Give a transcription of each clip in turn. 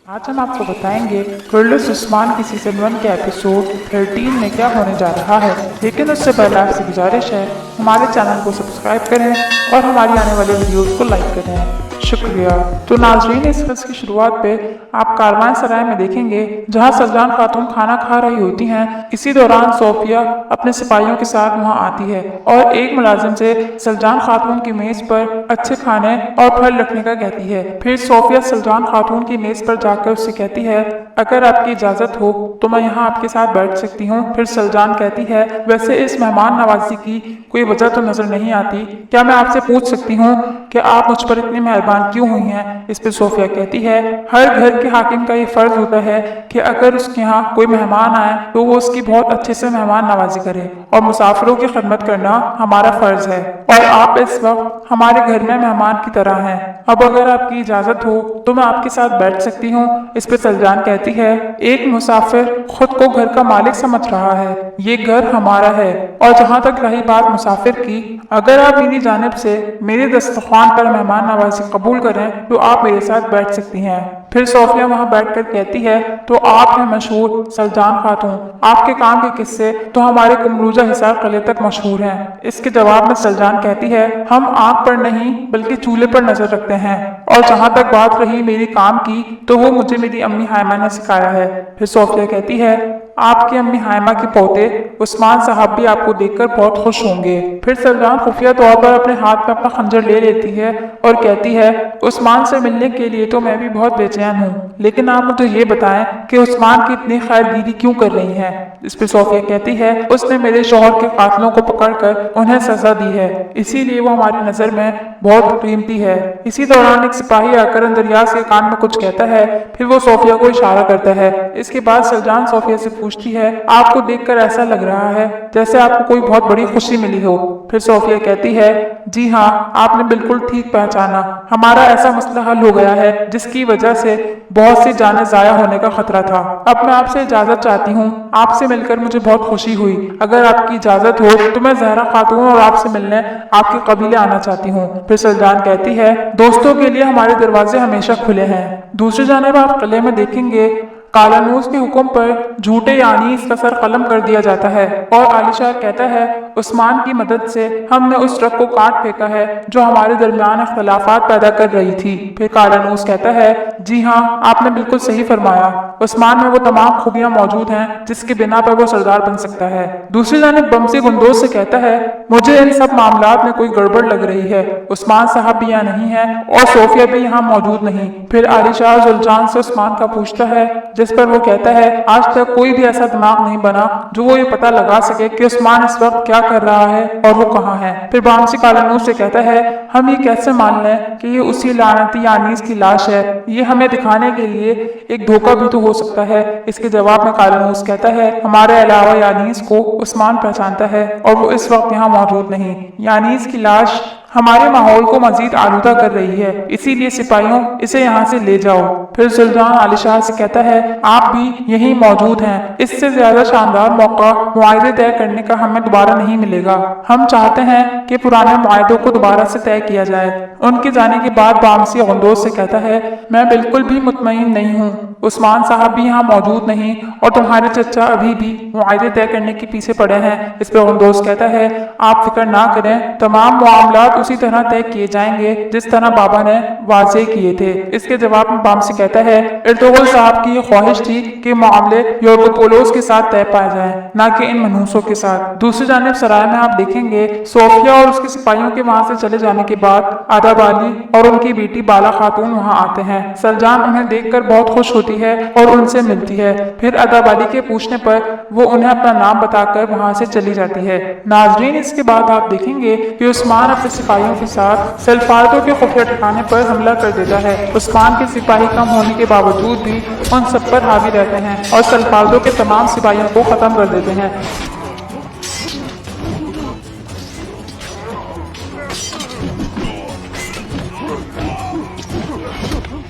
आज हम आपको बताएंगे क्यूरलेस उस्मान की सीजन 1 के एपिसोड 13 में क्या होने जा रहा है। लेकिन उससे पहले आपसे गुजारिश है हमारे चैनल को सब्सक्राइब करें और हमारी आने वाली वीडियोस को लाइक करें। शुक्रिया। तो नाजरीन, इस क़िस्त की शुरुआत पे आप कारवान सराय में देखेंगे जहां सलजान खातून खाना खा रही होती हैं। इसी दौरान सोफिया अपने सिपाहियों के साथ वहां आती है और एक मुलाजिम से सलजान खातून की मेज पर अच्छे खाने और फल रखने का कहती है। फिर सोफिया सलजान खातून की मेज पर जाकर उससे कहती है, अगर आपकी इजाजत हो तो मैं यहाँ आपके साथ बैठ सकती हूँ। फिर सलजान कहती है, वैसे इस मेहमान नवाजी की कोई वजह तो नजर नहीं आती, क्या मैं आपसे पूछ सकती हूँ कि आप मुझ पर इतनी मेहरबान क्यों हुई हैं। इस पर सोफिया कहती है, हर घर के हाकिम का ये फर्ज होता है कि अगर उसके यहाँ कोई मेहमान आए तो वो उसकी बहुत अच्छे से मेहमान नवाजी करे और मुसाफिरों की खिदमत करना हमारा फर्ज है और आप इस वक्त हमारे घर में मेहमान की तरह हैं। अब अगर आपकी इजाजत हो तो मैं आपके साथ बैठ सकती हूँ। इस पे सलजान कहती है, एक मुसाफिर खुद को घर का मालिक समझ रहा है, ये घर हमारा है। और जहाँ तक रही बात मुसाफिर की, अगर आप मेरी जानिब से मेरे दस्तरख्वान पर मेहमान नवाजी कबूल करें तो आप मेरे साथ बैठ सकती हैं। फिर सोफिया वहां बैठकर कहती है, तो आप हैं मशहूर सलजान खातून, आपके काम के किस्से तो हमारे कुमरूजा हिसार किले तक मशहूर हैं। इसके जवाब में सलजान कहती है, हम आग पर नहीं बल्कि चूल्हे पर नजर रखते हैं और जहां तक बात रही मेरी काम की तो वो मुझे मेरी अम्मी हायमा ने सिखाया है। फिर सोफिया कहती है, आपकी अम्मी हायमा के पोते उस्मान साहब भी आपको देखकर बहुत खुश होंगे। फिर सलजान खुफिया तौर पर अपने हाथ में अपना खंजर ले लेती है और कहती है, उस्मान से मिलने के लिए तो मैं भी बहुत बेचैन हूँ, लेकिन आप मुझे ये बताएं कि उस्मान की इतनी खैरगिरी क्यों कर रही हैं। इस पे सोफिया कहती है, उसने मेरे शौहर के कातलों को पकड़कर उन्हें सजा दी है, इसीलिए वो हमारी नजर में बहुत कीमती है। इसी दौरान एक सिपाही आकर अंदरियाज के कान में कुछ कहता है, फिर वो सोफिया को इशारा करता है। इसके बाद सलजान सोफिया से पूछती है, आपको देखकर ऐसा लग रहा है जैसे आपको कोई बहुत बड़ी खुशी मिली हो। फिर सोफिया कहती है, जी हाँ, आपने बिल्कुल ठीक पहचाना, हमारा ऐसा मसला हल हो गया है जिसकी वजह से बहुत सी जानें जाया होने का खतरा था। अब मैं आपसे इजाजत चाहती हूँ, आपसे मिलकर मुझे बहुत खुशी हुई। अगर आपकी इजाजत हो तो मैं जहरा खातून और आपसे मिलने आपके कबीले आना चाहती हूँ। फिर सलजान कहती है, दोस्तों के लिए हमारे दरवाजे हमेशा खुले हैं। दूसरी जानिब आप किले में देखेंगे कालानूस के हुक्म पर झूठे यानीस का सर कलम कर दिया जाता है और आलिशाह कहता है, उस्मान की मदद से हमने उस ट्रक को काट फेंका है जो हमारे दरमियान अख्तलाफात पैदा कर रही थी। फिर कालानूस कहता है, जी हाँ, आपने बिल्कुल सही फरमाया, उस्मान में वो तमाम खूबियां मौजूद हैं जिसके बिना पर वो सरदार बन सकता है। दूसरी जानिब बमसी गुंदोज से कहता है, मुझे इन सब मामलात में कोई गड़बड़ लग रही है, उस्मान साहब भी यहाँ नहीं है और सोफिया भी यहाँ मौजूद नहीं। फिर आलिशाह जुलजान से उस्मान का पूछता है, जिस पर वो कहता है, आज तक कोई भी ऐसा दिमाग नहीं बना जो वो ये पता लगा सके कि उस्मान इस वक्त क्या कर रहा है और वो कहाँ है। फिर बामसी कालानूस से कहता है, हम ये कैसे मान लें कि ये उसी लानती यानीस की लाश है, ये हमें दिखाने के लिए एक धोखा भी तो हो सकता है। इसके जवाब में कालानूस कहता है, हमारे अलावा यानीस को उस्मान पहचानता है और वो इस वक्त यहाँ मौजूद नहीं। यानीस की लाश हमारे माहौल को मजीद आलूदा कर रही है, इसीलिए सिपाहियों इसे यहाँ से ले जाओ। फिर सुल्तान आलिशाह से कहता है, आप भी यहीं मौजूद हैं, इससे ज्यादा शानदार मौका मुआहदे तय करने का हमें दोबारा नहीं मिलेगा। हम चाहते हैं कि पुराने मुआहदों को दोबारा से तय किया जाए। उनके जाने के बाद बामसी गुंदोज से कहता है, मैं बिल्कुल भी मुतमईन नहीं हूँ, उस्मान साहब भी यहाँ मौजूद नहीं और तुम्हारे चचा अभी भी मुआहदे तय करने के पीछे पड़े हैं। इस पर गुंदोज कहता है, आप फिक्र ना करें, तमाम मामलात उसी तरह तय किए जाएंगे जिस तरह बाबा ने वाजे किए थे। इसके जवाब में बामसी कहता है, इर्तुगरुल साहब की ख्वाहिश थी कि मामले यूरोपोलोस के साथ तय पाए जाएं, ना कि इन मनहूसों के साथ। दूसरी जानिब सराय में आप देखेंगे सोफिया और उसके सिपाहियों के वहां से चले जाने के बाद अदब अली और उनकी बेटी बाला खातून वहां आते हैं। सलजान उन्हें देखकर बहुत खुश होती है और उनसे मिलती है। फिर अदब अली के पूछने पर वो उन्हें अपना नाम बताकर वहां से चली जाती है। नाजरीन, इसके बाद आप देखेंगे कि उस्मान अपने सिपाहियों के साथ सल्फार्दो के खुफिया ठिकाने पर हमला कर देता है। उस्मान के सिपाही कम होने के बावजूद भी उन सब पर हावी रहते हैं और सल्फार्दो के तमाम सिपाहियों को खत्म कर देते हैं।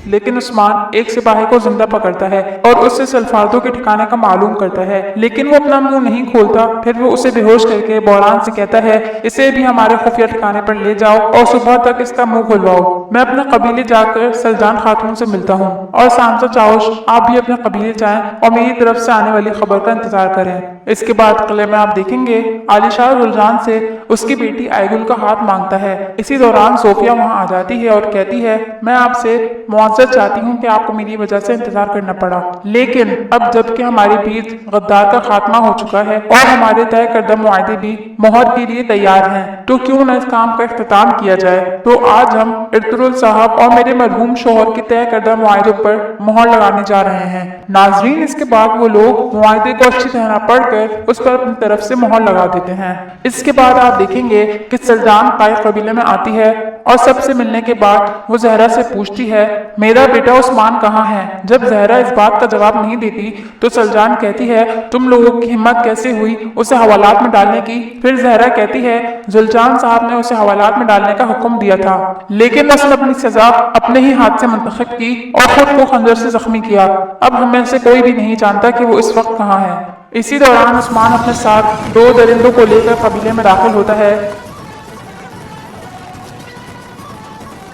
लेकिन उस्मान एक सिपाही को जिंदा पकड़ता है और उससे सल्फार्दो के ठिकाने का मालूम करता है, लेकिन वो अपना मुंह नहीं खोलता। फिर वो उसे बेहोश करके बौरान से कहता है, इसे भी हमारे खुफिया ठिकाने पर ले जाओ और सुबह तक इसका मुंह खुलवाओ। मैं अपने कबीले जाकर सलजान खातून से मिलता हूँ और सांसद चाउश आप भी अपने कबीले जाएं और मेरी तरफ से आने वाली खबर का इंतजार करें। इसके बाद किले में आप देखेंगे आलिशाह रुलजान से उसकी बेटी आयगुल का हाथ मांगता है। इसी दौरान सोफिया वहां आ जाती है और कहती है मैं आपसे मुआवजा चाहती हूँ कि आपको मेरी वजह से इंतजार करना पड़ा, लेकिन अब जबकि हमारे बीच गद्दार का खात्मा हो चुका है और हमारे तय करदा मुआहदे भी मोहर के लिए तैयार हैं, तो क्यों न इस काम का इख्तिताम किया जाए। तो आज हम इर्तुल साहब और मेरे मरहूम शोहर के तय करदा मुआहदे पर मोहर लगाने जा रहे हैं। नाजरीन, इसके बाद वो लोग मुआहदे को अच्छी तरह पढ़कर उस पर अपनी तरफ से मोहर लगा देते हैं। इसके बाद आप देखेंगे कि सलजान कायक कबीले में आती है और सबसे मिलने के बाद वो जहरा से पूछती है मेरा बेटा उस्मान कहाँ है। जब जहरा इस बात का जवाब नहीं देती तो सलजान कहती है तुम लोगों की हिम्मत कैसे हुई उसे हवालात में डालने की। फिर जहरा कहती है जुल्जान साहब ने उसे हवालात में डालने का हुक्म दिया था, लेकिन उसने अपनी सजा अपने ही हाथ से मुंतखब की और खुद को खंजर से जख्मी किया। अब हमें से कोई भी नहीं जानता कि वो इस वक्त कहाँ है। इसी दौरान उस्मान अपने साथ 2 दरिंदों को लेकर कबीले में दाखिल होता है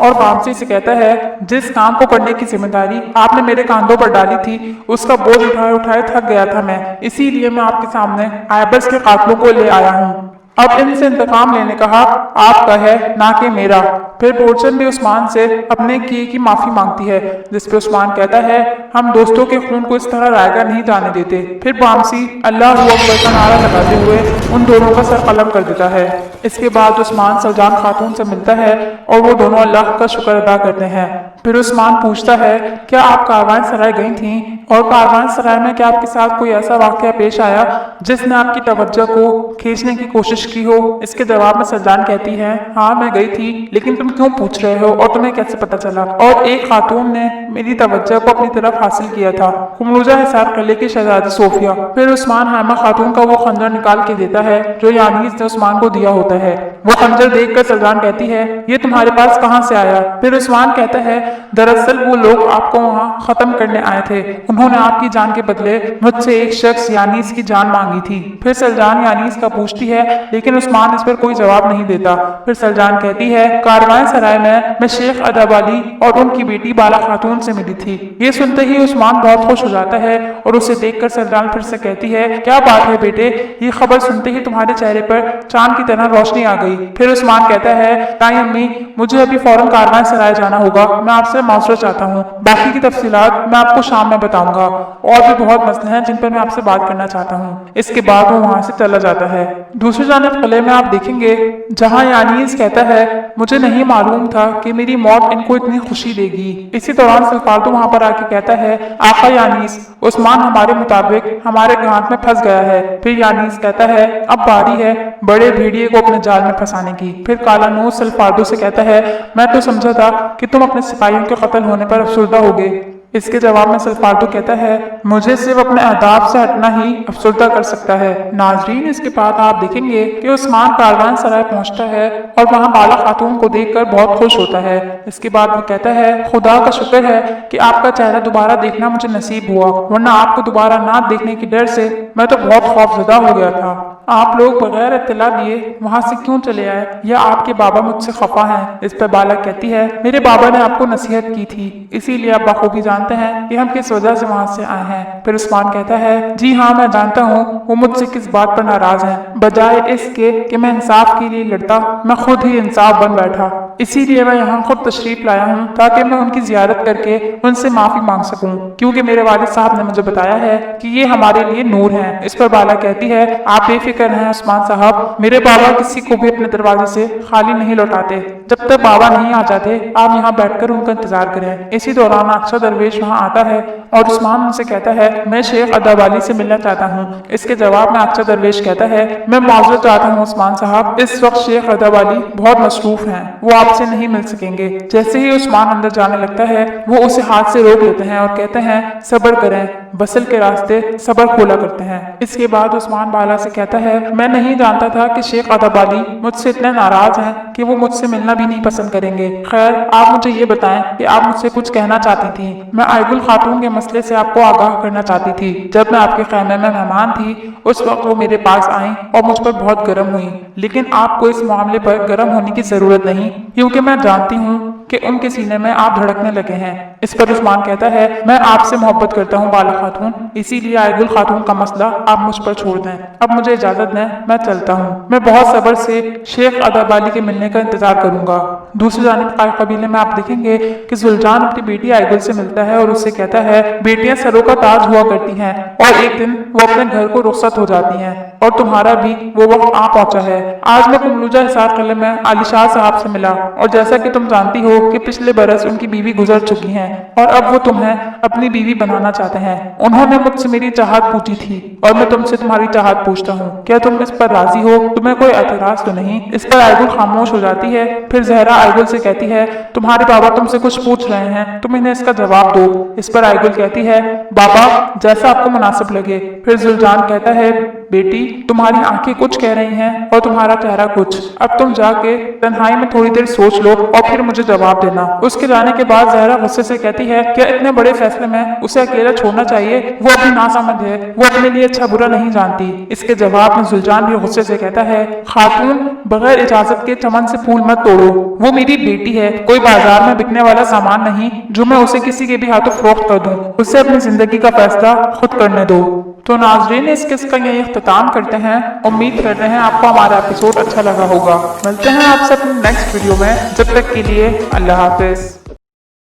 और वामसी से कहता है जिस काम को करने की जिम्मेदारी आपने मेरे कांधों पर डाली थी उसका बोझ उठाए उठाए थक गया था मैं, इसीलिए मैं आपके सामने आयबस के कातलों को ले आया हूँ। अब इनसे इंतकाम लेने का हक आपका है ना कि मेरा। फिर बोरचन भी उस्मान से अपने किए की माफी मांगती है, जिस पे उस्मान कहता है हम दोस्तों के खून को इस तरह रायगा नहीं जाने देते। फिर वामसी अल्लाह हू अकबर का नारा लगाते हुए उन दोनों का सर कलम कर देता है। इसके बाद उस्मान सलजान खातून से मिलता है और वो दोनों अल्लाह का शुक्र अदा करते हैं। फिर उस्मान पूछता है क्या आप कारवान सराय गई थी और कारवान सराय में क्या आपके साथ कोई ऐसा वाकया पेश आया जिसने आपकी तवज्जो को खींचने की कोशिश की हो। इसके जवाब में सलजान कहती है हाँ मैं गई थी, लेकिन तुम क्यों पूछ रहे हो और तुम्हें कैसे पता चला। और एक खातून ने मेरी तवज्जो को अपनी तरफ हासिल किया था, कुमरूजा हिसार किले की शहजादी सोफिया। फिर उस्मान हामा खातून का वो खंजर निकाल के देता है जो यानीस ने उस्मान को दिया होता है। वो खंजर देखकर सलजान कहती है ये तुम्हारे पास कहाँ से आया। फिर उस्मान कहता है दरअसल वो लोग आपको वहाँ खत्म करने आए थे, उन्होंने आपकी जान के बदले मुझसे एक शख्स यानीस की जान मांगी थी। फिर सलजान यानीस का पूछती है लेकिन उस्मान इस पर कोई जवाब नहीं देता। फिर सलजान कहती है कारवान सराय में मैं शेख अदब अली और उनकी बेटी बाला खातून से मिली थी। ये सुनते ही उस्मान बहुत खुश हो जाता है और उसे देखकर सलजान फिर से कहती है क्या बात है बेटे, ये खबर सुनते ही तुम्हारे चेहरे पर चांद की तरह रोशनी आ गई। फिर उस्मान कहता है ताई अम्मी मुझे अभी फौरन कारवान सराय जाना होगा, मैं आपसे माजरत चाहता हूँ, बाकी की तफसीलात मैं आपको शाम में बताऊंगा। और भी बहुत मसले हैं जिन पर मैं आपसे बात करना चाहता हूँ। इसके बाद वो वहां से चला जाता है। दूसरी जानिब किले में आप देखेंगे जहाँ यानीस कहता है मुझे नहीं मालूम था कि मेरी मौत इनको इतनी खुशी देगी। इसी दौरान सल्फार्दो वहां पर आके कहता है आका यानीस उस्मान हमारे मुताबिक हमारे गांठ में फंस गया है। फिर यानीस कहता है अब बारी है बड़े भेड़िए को अपने जाल में फंसाने की। फिर काला नूस सल्फार्दो से कहता है मैं तो समझा था कि तुम अपने सिपाहियों के कत्ल होने पर अफसुर्दा होगे। इसके जवाब में सल्फार्दो कहता है मुझे सिर्फ अपने अहदाफ से हटना ही अफसुर्दा कर सकता है। नाजरीन, इसके बाद आप देखेंगे कि उस्मान कारवान सराय पहुंचता है और वहां बाला खातून को देखकर बहुत खुश होता है। इसके बाद वो कहता है खुदा का शुक्र है कि आपका चेहरा दोबारा देखना मुझे नसीब हुआ, वरना आपको दोबारा ना देखने की डर से मैं तो बहुत खौफजदा हो गया था। आप लोग बगैर इत्तला दिए वहां से क्यों चले आए, या आपके बाबा मुझसे खफा हैं। इस पर बाला कहती है मेरे बाबा ने आपको नसीहत की थी, इसीलिए आप बखूबी जानते हैं कि हम किस वजह से वहां से आए हैं। फिर उस्मान कहता है जी हाँ मैं जानता हूँ वो मुझसे किस बात पर नाराज हैं। बजाय इसके कि मैं इंसाफ के लिए लड़ता मैं खुद ही इंसाफ बन बैठा, इसीलिए मैं यहाँ खुद तशरीफ लाया हूँ ताकि मैं उनकी जियारत करके उनसे माफी मांग सकूं, क्योंकि मेरे वालिद साहब ने मुझे बताया है कि ये हमारे लिए नूर हैं। इस पर बाला कहती है आप बेफिक्र हैं उस्मान साहब, मेरे बाबा किसी को भी अपने दरवाजे से खाली नहीं लौटाते। जब तक बाबा नहीं आ जाते आप यहाँ बैठकर उनका इंतजार करें। इसी दौरान अक्सर दरवेश वहाँ आता है और उस्मान उनसे कहता है मैं शेख अदब अली से मिलना चाहता हूँ। इसके जवाब में अक्सर दरवेश कहता है मैं माजरत चाहता हूँ उस्मान साहब, इस वक्त शेख अदब अली बहुत मसरूफ हैं, वो आपसे नहीं मिल सकेंगे। जैसे ही उस्मान अंदर जाने लगता है वो उसे हाथ से रोक लेते हैं और कहते हैं सब्र करें, वसल के रास्ते सब्र खोला करते हैं। इसके बाद उस्मान बाला से कहता है मैं नहीं जानता था कि शेख अदब अली मुझसे इतने नाराज हैं कि वो मुझसे मिलना भी नहीं पसंद करेंगे। खैर आप मुझे ये बताएं कि आप मुझसे कुछ कहना चाहती थी। मैं आयगुल खातून के मसले से आपको आगाह करना चाहती थी। जब मैं आपके खैमे में मेहमान थी उस वक्त वो मेरे पास आई और मुझ पर बहुत गर्म हुई, लेकिन आपको इस मामले पर गर्म होने की जरूरत नहीं, क्योंकि मैं जानती हूँ कि उनके सीने में आप धड़कने लगे हैं। इस पर उस्मान कहता है, मैं आपसे मोहब्बत करता हूँ बाला खातून, इसीलिए आयगुल खातून का मसला आप मुझ पर छोड़ दें। अब मुझे इजाजत दें, मैं चलता हूँ। मैं बहुत सब्र से शेख अदब अली के मिलने का इंतजार करूंगा। दूसरी जानिब कायफ कबीले में आप देखेंगे कि जुल्जान अपनी बेटी आयगुल से मिलता है और उससे कहता है, बेटियां सरों का ताज हुआ करती हैं और एक दिन वो अपने घर को रुखसत हो जाती हैं और तुम्हारा भी वो वक्त आ पहुंचा है। आज मैं कुमलूजा हिसार किले में अली शाह साहब से मिला और जैसा कि तुम जानती हो कि पिछले बरस उनकी बीवी गुजर चुकी हैं और अब वो तुम्हें अपनी बीवी बनाना चाहते हैं। उन्होंने मुझसे मेरी चाहत पूछी थी और मैं तुमसे तुम्हारी चाहत पूछता हूँ, क्या तुम इस पर राजी हो? तुम्हें कोई एतराज तो नहीं? इस पर आयगुल खामोश हो जाती है। फिर जहरा आयगुल से कहती है, तुम्हारे बाबा तुमसे कुछ पूछ रहे हैं, तुम इन्हें इसका जवाब दो। इस पर आयगुल कहती है, बाबा जैसा आपको मुनासिब लगे। फिर जुल्जान कहता है, बेटी तुम्हारी आंखें कुछ कह रही हैं और तुम्हारा चेहरा कुछ। अब तुम जाके तन्हाई में थोड़ी देर सोच लो और फिर मुझे जवाब देना। उसके जाने के बाद जहरा गुस्से से कहती है, क्या इतने बड़े फैसले में उसे अकेला छोड़ना चाहिए? वो अपनी नासमझ है, वो अपने लिए अच्छा बुरा नहीं जानती। इसके जवाब में जुल्जान भी गुस्से से कहता है, खातून बगैर इजाजत के चमन से फूल मत तोड़ो। वो मेरी बेटी है, कोई बाजार में बिकने वाला सामान नहीं जो मैं उसे किसी के भी हाथों फरोख्त कर दूं। उसे अपनी जिंदगी का फैसला खुद करने दो। तो नाज़रीन, इस किस्से का यही इख्तिताम करते हैं। उम्मीद करते हैं आपको हमारा एपिसोड अच्छा लगा होगा। मिलते हैं आपसे अपनी नेक्स्ट वीडियो में, जब तक के लिए अल्लाह हाफिज।